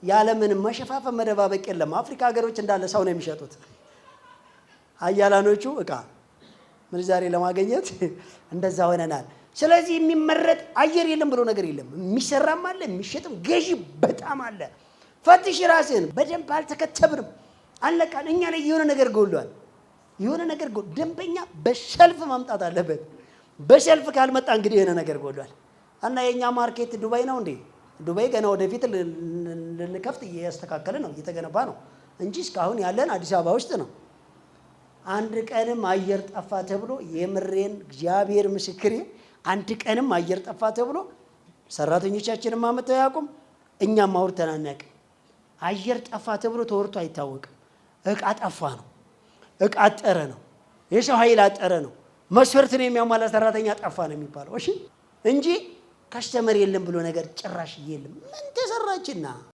ያለምንም መሸፋፈን መደባበቅ የለም። አፍሪካ ሀገሮች እንዳለ ሰው ነው የሚሸጡት። ሀያላኖቹ እቃ ምንዛሬ ለማግኘት እንደዛ ሆነናል። ስለዚህ የሚመረጥ አየር የለም ብሎ ነገር የለም። የሚሰራም አለ፣ የሚሸጥም ገዢ በጣም አለ። ፈትሽ ራስህን። በደንብ አልተከተብንም። አለቃ እኛ ላይ የሆነ ነገር ጎሏል። የሆነ ነገር ደንበኛ በሸልፍ ማምጣት አለበት። በሸልፍ ካልመጣ እንግዲህ የሆነ ነገር ጎሏል። እና የኛ ማርኬት ዱባይ ነው እንዴ? ዱባይ ገና ወደፊት ልንከፍት እያስተካከለ ነው፣ እየተገነባ ነው እንጂ እስካሁን ያለን አዲስ አበባ ውስጥ ነው። አንድ ቀንም አየር ጠፋ ተብሎ የምሬን እግዚአብሔር ምስክሬ፣ አንድ ቀንም አየር ጠፋ ተብሎ ሰራተኞቻችንም አመጣው ያቁም፣ እኛም አውርተን አናውቅም። አየር ጠፋ ተብሎ ተወርቶ አይታወቅም። እቃ ጠፋ ነው፣ እቃ አጠረ ነው፣ የሰው ኃይል አጠረ ነው፣ መስፈርትን የሚያሟላ ሰራተኛ ጠፋ ነው የሚባለው። እሺ እንጂ ከስተመር የለም ብሎ ነገር ጭራሽ የለም። ምን ተሰራችና